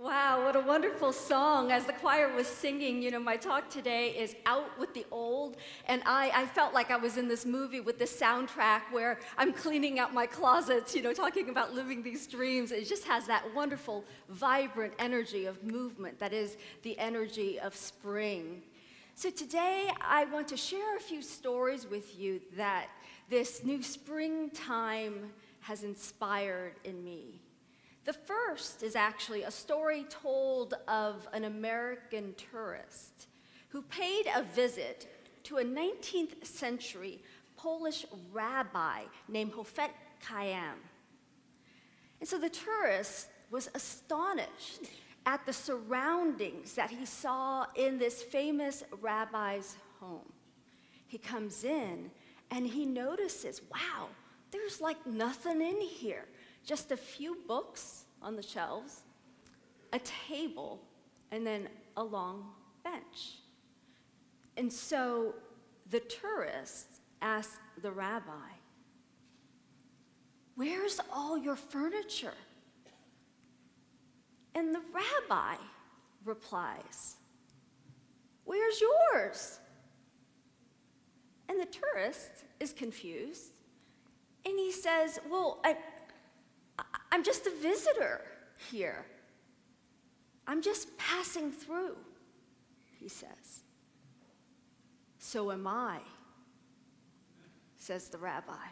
Wow, what a wonderful song. As the choir was singing, my talk today is Out with the Old. And I felt like I was in this movie with this soundtrack where I'm cleaning out my closets, talking about living these dreams. It just has that wonderful, vibrant energy of movement that is the energy of spring. So today I want to share a few stories with you that this new springtime has inspired in me. The first is actually a story told of an American tourist who paid a visit to a 19th century Polish rabbi named Hofet Kayam. And so the tourist was astonished at the surroundings that he saw in this famous rabbi's home. He comes in and he notices, wow, there's like nothing in here. Just a few books on the shelves, a table, and then a long bench. And so the tourist asked the rabbi, "Where's all your furniture?" And the rabbi replies, "Where's yours?" And the tourist is confused, and he says, "Well, I'm just a visitor here. I'm just passing through," he says. "So am I," says the rabbi.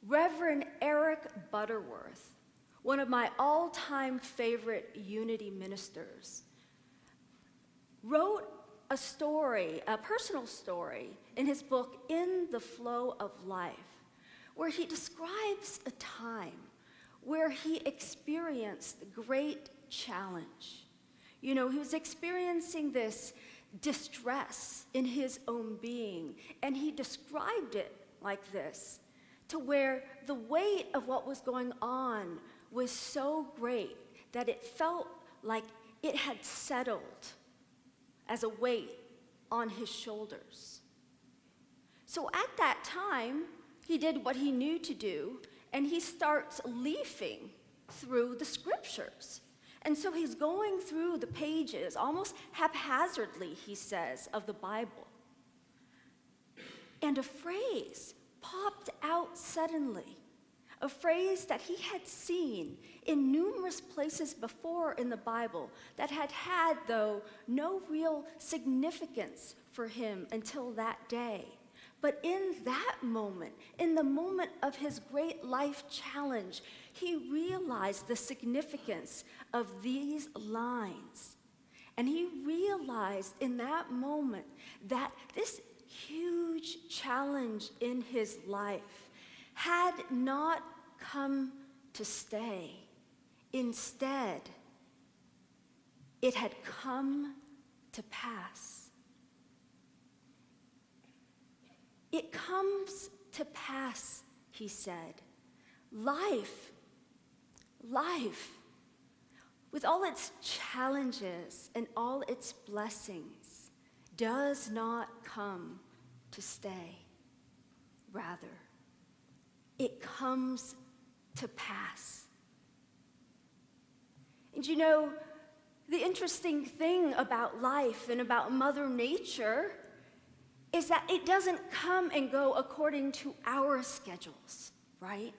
Reverend Eric Butterworth, one of my all-time favorite Unity ministers, wrote a story, a personal story, in his book, In the Flow of Life, where he describes a time where he experienced great challenge. He was experiencing this distress in his own being, and he described it like this, to where the weight of what was going on was so great that it felt like it had settled as a weight on his shoulders. So at that time, he did what he knew to do, and he starts leafing through the scriptures. And so he's going through the pages, almost haphazardly, he says, of the Bible. And a phrase popped out suddenly, a phrase that he had seen in numerous places before in the Bible that had, though, no real significance for him until that day. But in that moment, in the moment of his great life challenge, he realized the significance of these lines. And he realized in that moment that this huge challenge in his life had not come to stay. Instead, it had come to pass. It comes to pass, he said. Life, with all its challenges and all its blessings, does not come to stay. Rather, it comes to pass. And the interesting thing about life and about Mother Nature is that it doesn't come and go according to our schedules, right?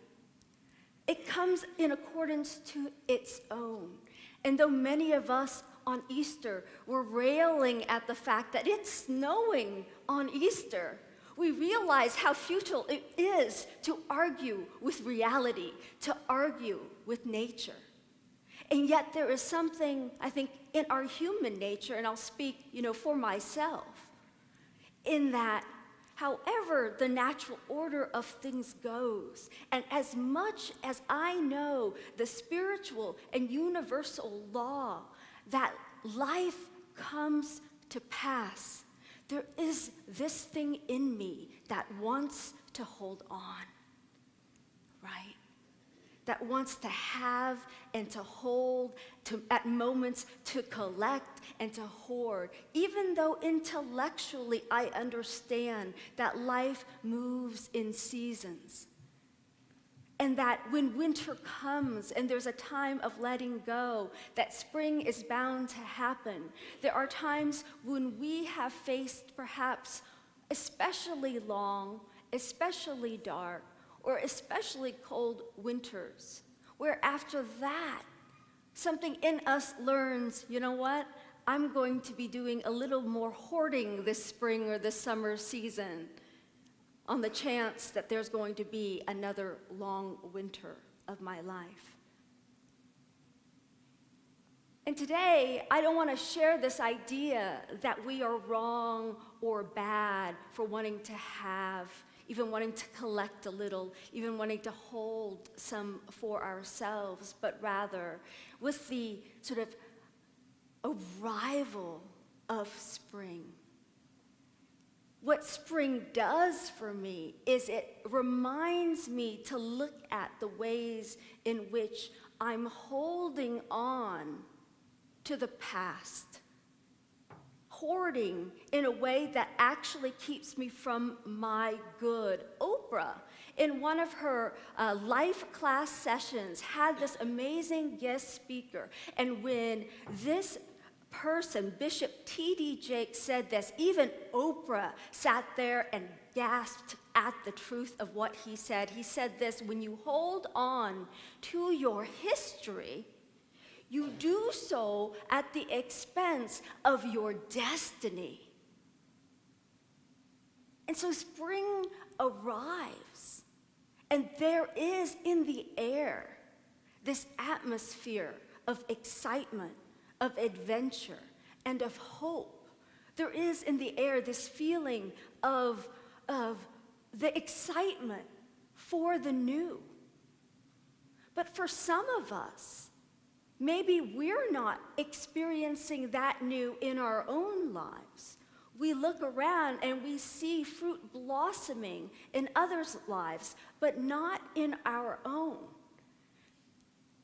It comes in accordance to its own. And though many of us on Easter were railing at the fact that it's snowing on Easter, we realize how futile it is to argue with reality, to argue with nature. And yet there is something, I think, in our human nature, and I'll speak, for myself, in that however the natural order of things goes, and as much as I know the spiritual and universal law that life comes to pass, there is this thing in me that wants to hold on, right? That wants to have and to hold, at moments to collect and to hoard, even though intellectually I understand that life moves in seasons. And that when winter comes and there's a time of letting go, that spring is bound to happen. There are times when we have faced perhaps especially long, especially dark, or especially cold winters, where after that, something in us learns, you know what? I'm going to be doing a little more hoarding this spring or this summer season on the chance that there's going to be another long winter of my life. And today, I don't want to share this idea that we are wrong or bad for wanting to have, even wanting to collect a little, even wanting to hold some for ourselves, but rather with the sort of arrival of spring. What spring does for me is it reminds me to look at the ways in which I'm holding on to the past, hoarding in a way that actually keeps me from my good. Oprah, in one of her life class sessions, had this amazing guest speaker, and when this person, Bishop T.D. Jakes, said this, even Oprah sat there and gasped at the truth of what he said. He said this: when you hold on to your history, you do so at the expense of your destiny. And so spring arrives, and there is in the air this atmosphere of excitement, of adventure, and of hope. There is in the air this feeling of the excitement for the new. But for some of us, maybe we're not experiencing that new in our own lives. We look around and we see fruit blossoming in others' lives, but not in our own.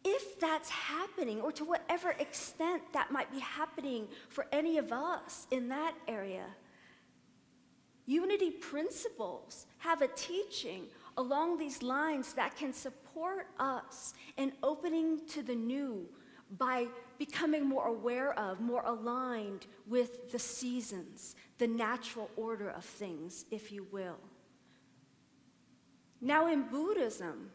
If that's happening, or to whatever extent that might be happening for any of us in that area, Unity Principles have a teaching along these lines that can support us in opening to the new by becoming more aware of, more aligned with the seasons, the natural order of things, if you will. Now, in Buddhism,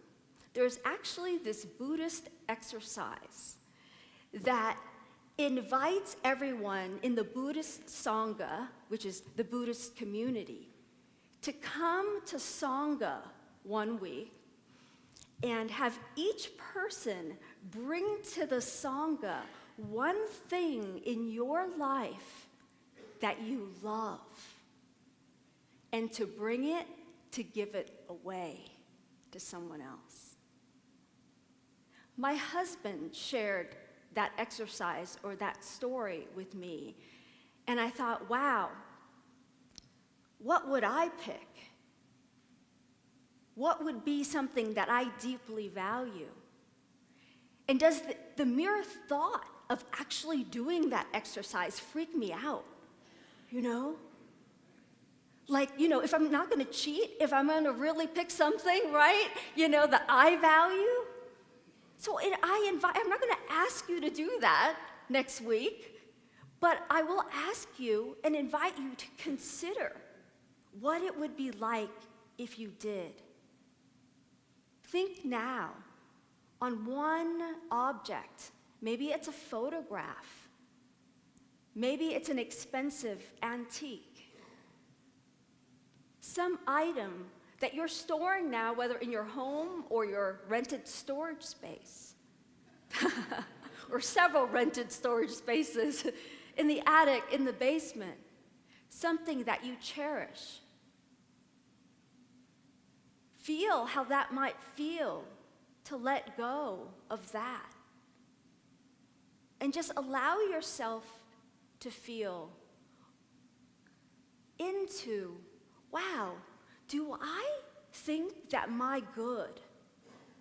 there's actually this Buddhist exercise that invites everyone in the Buddhist Sangha, which is the Buddhist community, to come to Sangha one week and have each person bring to the Sangha one thing in your life that you love, and to bring it, to give it away to someone else. My husband shared that exercise or that story with me, and I thought, wow, what would I pick? What would be something that I deeply value? And does the mere thought of actually doing that exercise freak me out? You know? Like, if I'm not going to cheat, if I'm going to really pick something, right, that I value. So I'm not going to ask you to do that next week, but I will ask you and invite you to consider what it would be like if you did. Think now on one object. Maybe it's a photograph. Maybe it's an expensive antique. Some item that you're storing now, whether in your home or your rented storage space, or several rented storage spaces, in the attic, in the basement, something that you cherish. Feel how that might feel to let go of that. And just allow yourself to feel into, wow, do I think that my good,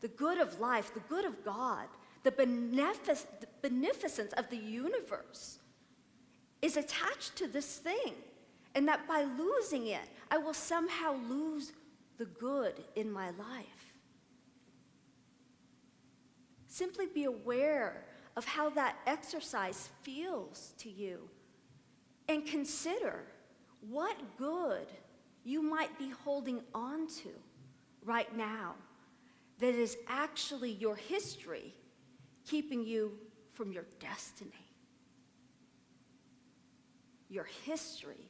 the good of life, the good of God, the beneficence of the universe is attached to this thing, and that by losing it, I will somehow lose the good in my life? Simply be aware of how that exercise feels to you. And consider what good you might be holding on to right now that is actually your history keeping you from your destiny. Your history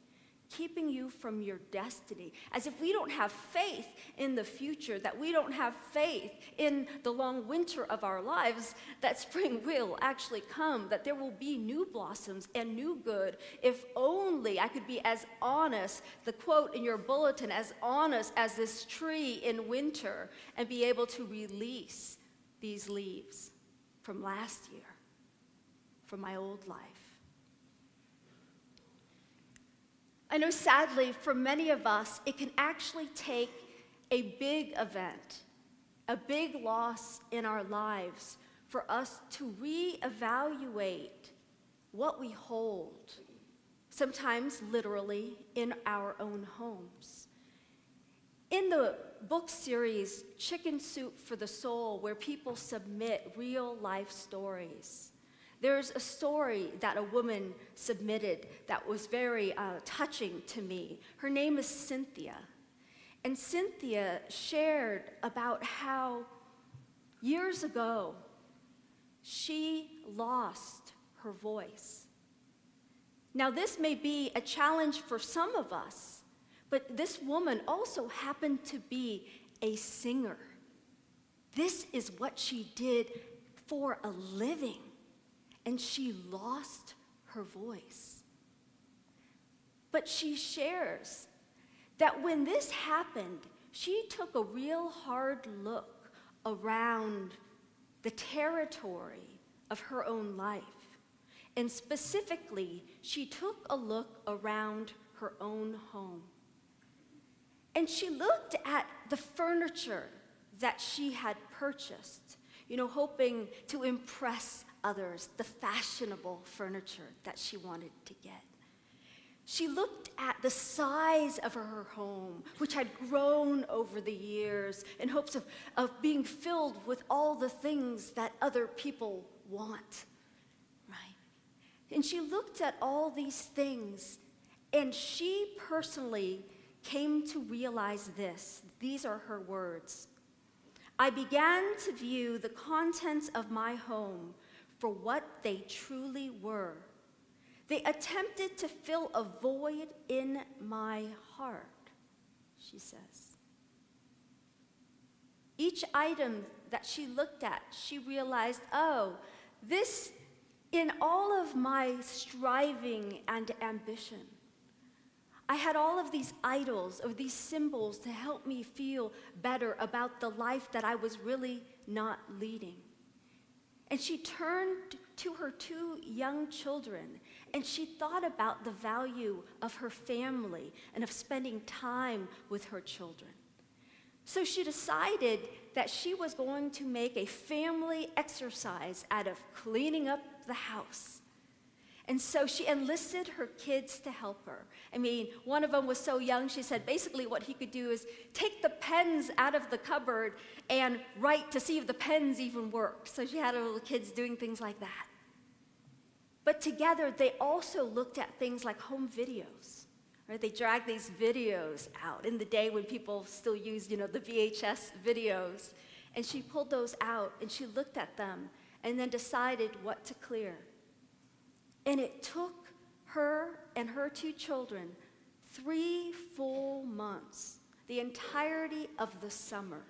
keeping you from your destiny. As if we don't have faith in the future, that we don't have faith in the long winter of our lives, that spring will actually come, that there will be new blossoms and new good. If only I could be as honest, the quote in your bulletin, as honest as this tree in winter, and be able to release these leaves from last year, from my old life. I know, sadly, for many of us, it can actually take a big event, a big loss in our lives, for us to reevaluate what we hold, sometimes literally in our own homes. In the book series, Chicken Soup for the Soul, where people submit real life stories, there's a story that a woman submitted that was very touching to me. Her name is Cynthia. And Cynthia shared about how years ago she lost her voice. Now, this may be a challenge for some of us, but this woman also happened to be a singer. This is what she did for a living. And she lost her voice. But she shares that when this happened, she took a real hard look around the territory of her own life. And specifically, she took a look around her own home. And she looked at the furniture that she had purchased, hoping to impress others, the fashionable furniture that she wanted to get. She looked at the size of her home, which had grown over the years in hopes of being filled with all the things that other people want, right? And she looked at all these things, and she personally came to realize this. These are her words. I began to view the contents of my home for what they truly were. They attempted to fill a void in my heart, she says. Each item that she looked at, she realized, this, in all of my striving and ambition, I had all of these idols, or these symbols, to help me feel better about the life that I was really not leading. And she turned to her 2 young children, and she thought about the value of her family and of spending time with her children. So she decided that she was going to make a family exercise out of cleaning up the house. And so she enlisted her kids to help her. I mean, one of them was so young, she said basically what he could do is take the pens out of the cupboard and write to see if the pens even worked. So she had her little kids doing things like that. But together, they also looked at things like home videos. Right? They dragged these videos out in the day when people still used, the VHS videos. And she pulled those out, and she looked at them, and then decided what to clear. And it took her and her 2 children 3 full months, the entirety of the summer.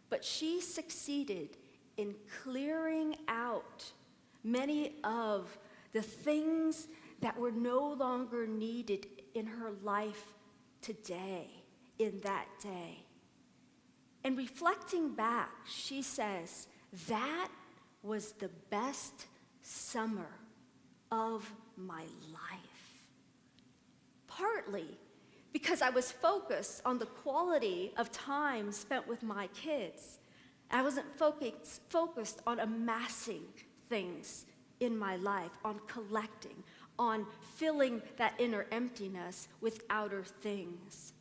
But she succeeded in clearing out many of the things that were no longer needed in her life today, in that day. And reflecting back, she says, that was the best summer of my life. Partly because I was focused on the quality of time spent with my kids. I wasn't focused on amassing things in my life, on collecting, on filling that inner emptiness with outer things.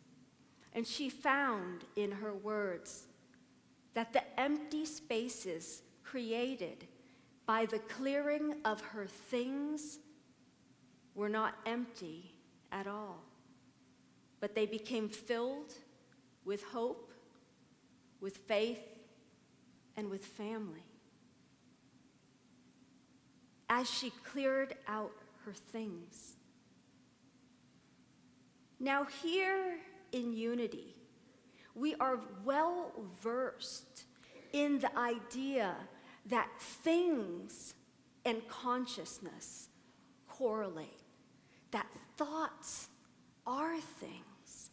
And she found in her words that the empty spaces created by the clearing of her things were not empty at all, but they became filled with hope, with faith, and with family. As she cleared out her things. Now here in Unity, we are well versed in the idea that things and consciousness correlate, that thoughts are things.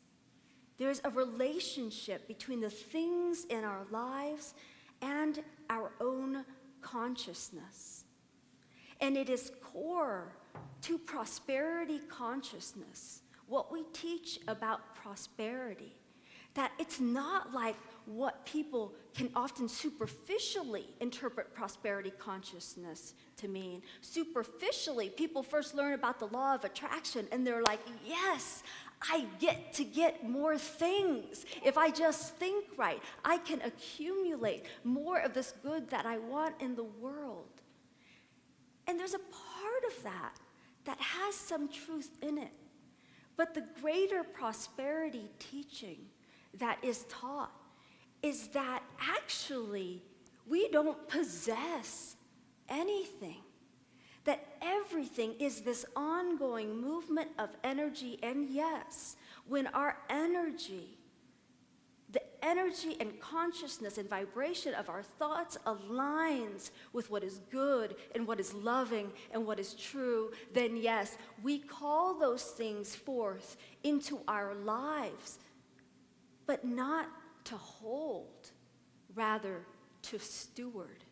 There's a relationship between the things in our lives and our own consciousness. And it is core to prosperity consciousness, what we teach about prosperity, that it's not like what people can often superficially interpret prosperity consciousness to mean. Superficially, people first learn about the law of attraction and they're like, yes, I get to get more things. If I just think right, I can accumulate more of this good that I want in the world. And there's a part of that that has some truth in it. But the greater prosperity teaching that is taught is that actually we don't possess anything. That everything is this ongoing movement of energy. And yes, when our energy, the energy and consciousness and vibration of our thoughts aligns with what is good and what is loving and what is true, then yes, we call those things forth into our lives, but not to hold, rather to steward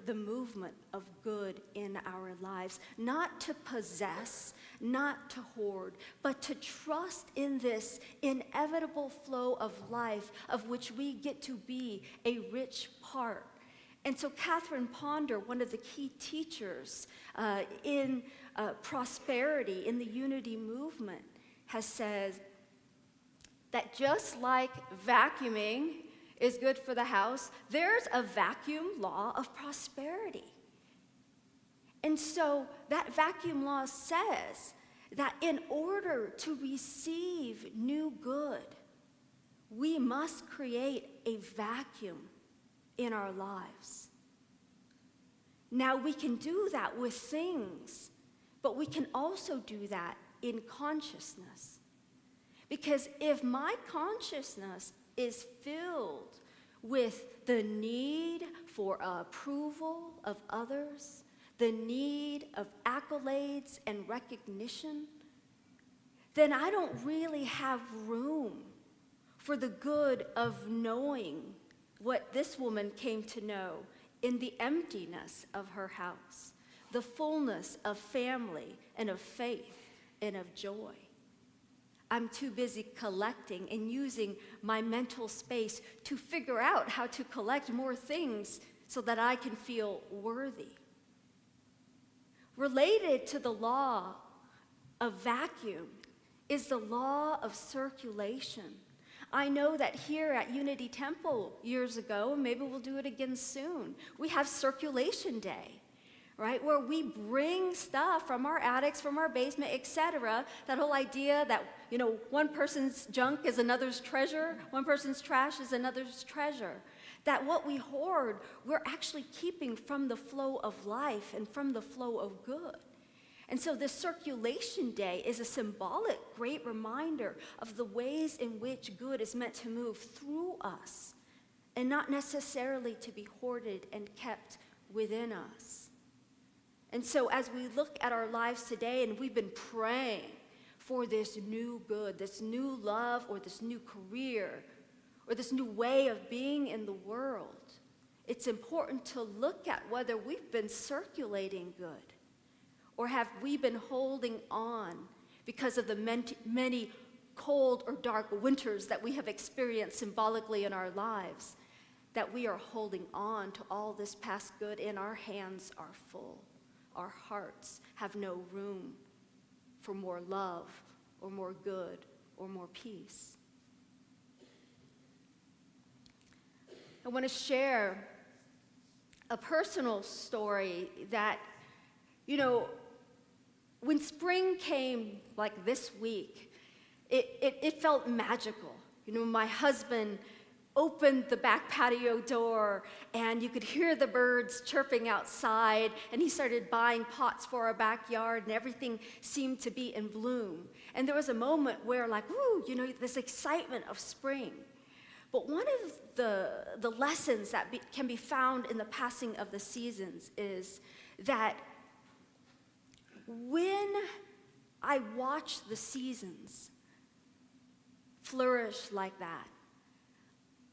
the movement of good in our lives, not to possess, not to hoard, but to trust in this inevitable flow of life of which we get to be a rich part. And so Catherine Ponder, one of the key teachers in prosperity in the Unity movement, has said that just like vacuuming is good for the house, there's a vacuum law of prosperity. And so that vacuum law says that in order to receive new good, we must create a vacuum in our lives. Now we can do that with things, but we can also do that in consciousness. Because if my consciousness is filled with the need for approval of others, the need of accolades and recognition, then I don't really have room for the good of knowing what this woman came to know in the emptiness of her house, the fullness of family and of faith and of joy. I'm too busy collecting and using my mental space to figure out how to collect more things so that I can feel worthy. Related to the law of vacuum is the law of circulation. I know that here at Unity Temple years ago, and maybe we'll do it again soon, we have Circulation Day, right? Where we bring stuff from our attics, from our basement, etc. That whole idea that, you know, one person's junk is another's treasure, one person's trash is another's treasure. That what we hoard, we're actually keeping from the flow of life and from the flow of good. And so this Circulation Day is a symbolic great reminder of the ways in which good is meant to move through us and not necessarily to be hoarded and kept within us. And so as we look at our lives today, and we've been praying for this new good, this new love, or this new career, or this new way of being in the world, it's important to look at whether we've been circulating good, or have we been holding on because of the many cold or dark winters that we have experienced symbolically in our lives, that we are holding on to all this past good and our hands are full. Our hearts have no room for more love or more good or more peace. I want to share a personal story that, you know, when spring came like this week, it felt magical. You know, my husband opened the back patio door and you could hear the birds chirping outside, and he started buying pots for our backyard and everything seemed to be in bloom. And there was a moment where like, woo, you know, this excitement of spring. But one of the lessons that can be found in the passing of the seasons is that when I watch the seasons flourish like that,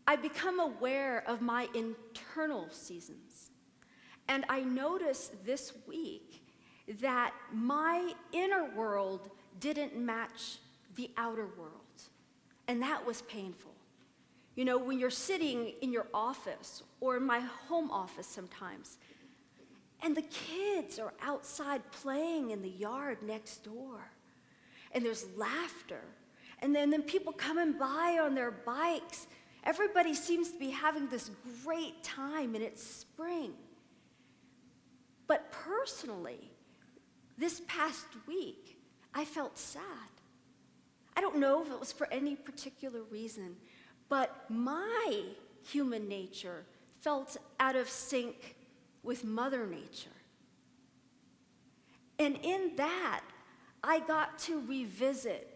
I become aware of my internal seasons. And I noticed this week that my inner world didn't match the outer world. And that was painful. You know, when you're sitting in your office or in my home office sometimes, and the kids are outside playing in the yard next door, and there's laughter, and then people coming by on their bikes. Everybody seems to be having this great time, and it's spring. But personally, this past week, I felt sad. I don't know if it was for any particular reason, but my human nature felt out of sync with Mother Nature. And in that, I got to revisit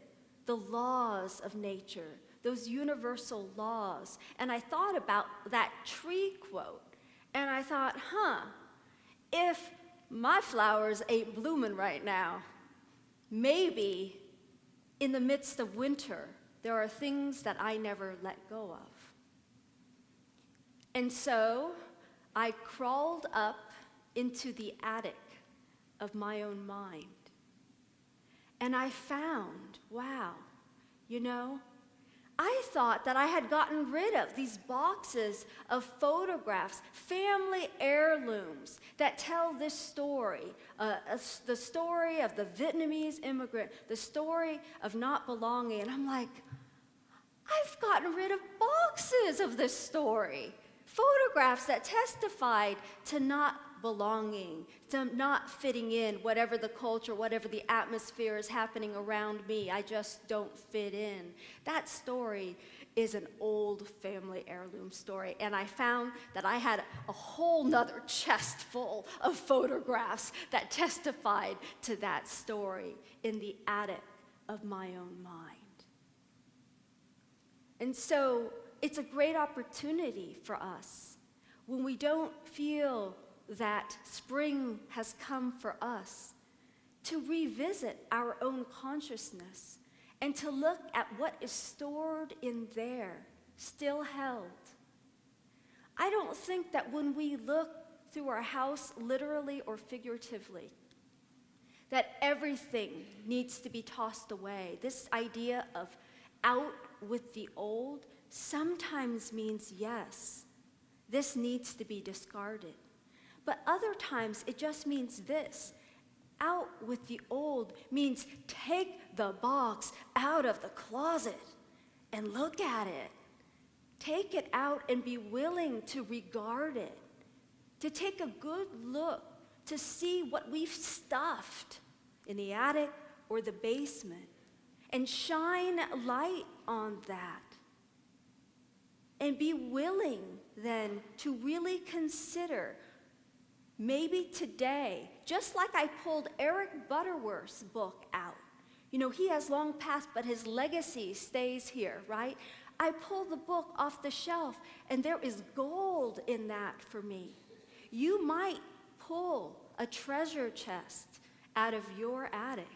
the laws of nature, those universal laws. And I thought about that tree quote, and I thought, if my flowers ain't blooming right now, maybe in the midst of winter, there are things that I never let go of. And so I crawled up into the attic of my own mind. And I found, wow, you know, I thought that I had gotten rid of these boxes of photographs, family heirlooms that tell this story, the story of the Vietnamese immigrant, the story of not belonging. And I'm like, I've gotten rid of boxes of this story, photographs that testified to not belonging, to not fitting in, whatever the culture, whatever the atmosphere is happening around me. I just don't fit in. That story is an old family heirloom story, and I found that I had a whole nother chest full of photographs that testified to that story in the attic of my own mind. And so it's a great opportunity for us when we don't feel that spring has come for us to revisit our own consciousness and to look at what is stored in there, still held. I don't think that when we look through our house, literally or figuratively, that everything needs to be tossed away. This idea of out with the old sometimes means yes, this needs to be discarded. But other times it just means this. Out with the old means take the box out of the closet and look at it. Take it out and be willing to regard it, to take a good look, to see what we've stuffed in the attic or the basement, and shine light on that. And be willing then to really consider, maybe today, just like I pulled Eric Butterworth's book out. You know, he has long passed, but his legacy stays here, right? I pulled the book off the shelf, and there is gold in that for me. You might pull a treasure chest out of your attic,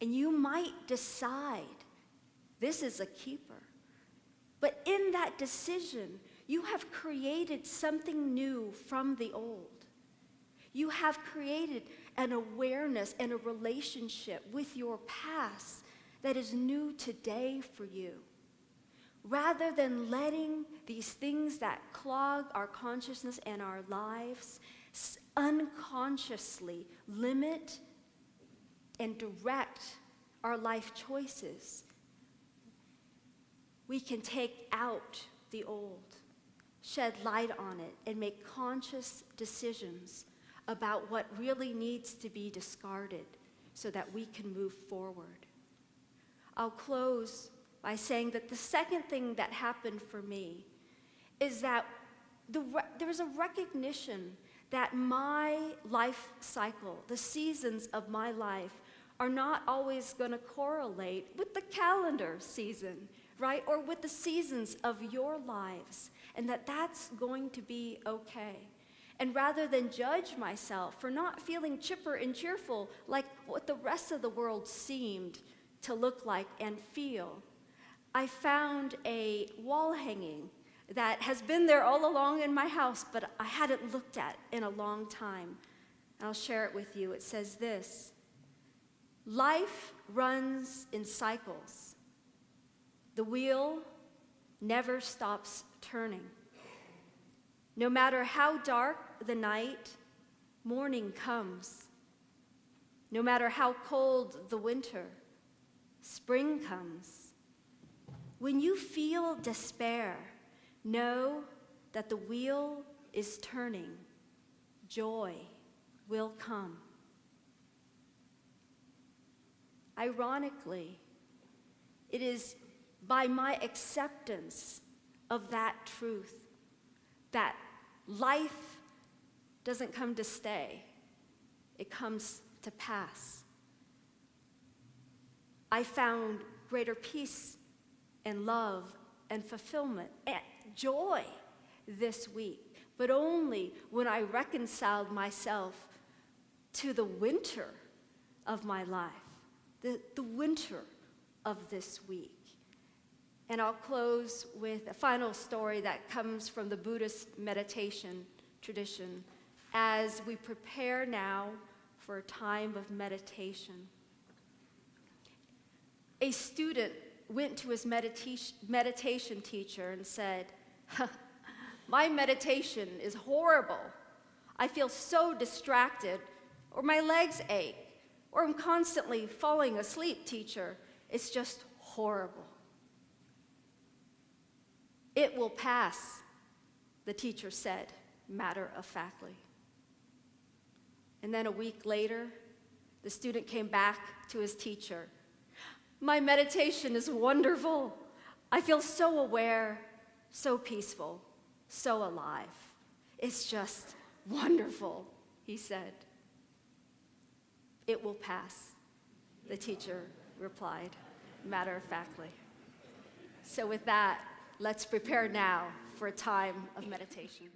and you might decide, this is a keeper. But in that decision, you have created something new from the old. You have created an awareness and a relationship with your past that is new today for you. Rather than letting these things that clog our consciousness and our lives unconsciously limit and direct our life choices, we can take out the old shed light on it, and make conscious decisions about what really needs to be discarded so that we can move forward. I'll close by saying that the second thing that happened for me is that there's a recognition that my life cycle, the seasons of my life, are not always going to correlate with the calendar season, right? Or with the seasons of your lives, and that that's going to be okay. And rather than judge myself for not feeling chipper and cheerful like what the rest of the world seemed to look like and feel, I found a wall hanging that has been there all along in my house, but I hadn't looked at in a long time. I'll share it with you. It says this: life runs in cycles. The wheel never stops turning. No matter how dark the night, morning comes. No matter how cold the winter, spring comes. When you feel despair, know that the wheel is turning. Joy will come. Ironically, it is by my acceptance of that truth that life doesn't come to stay, it comes to pass. I found greater peace and love and fulfillment and joy this week, but only when I reconciled myself to the winter of my life, the winter of this week. And I'll close with a final story that comes from the Buddhist meditation tradition as we prepare now for a time of meditation. A student went to his meditation teacher and said, "My meditation is horrible. I feel so distracted, or my legs ache, or I'm constantly falling asleep, teacher. It's just horrible." "It will pass," the teacher said, matter-of-factly. And then a week later, the student came back to his teacher. "My meditation is wonderful. I feel so aware, so peaceful, so alive. It's just wonderful," he said. "It will pass," the teacher replied, matter-of-factly. So with that, let's prepare now for a time of meditation.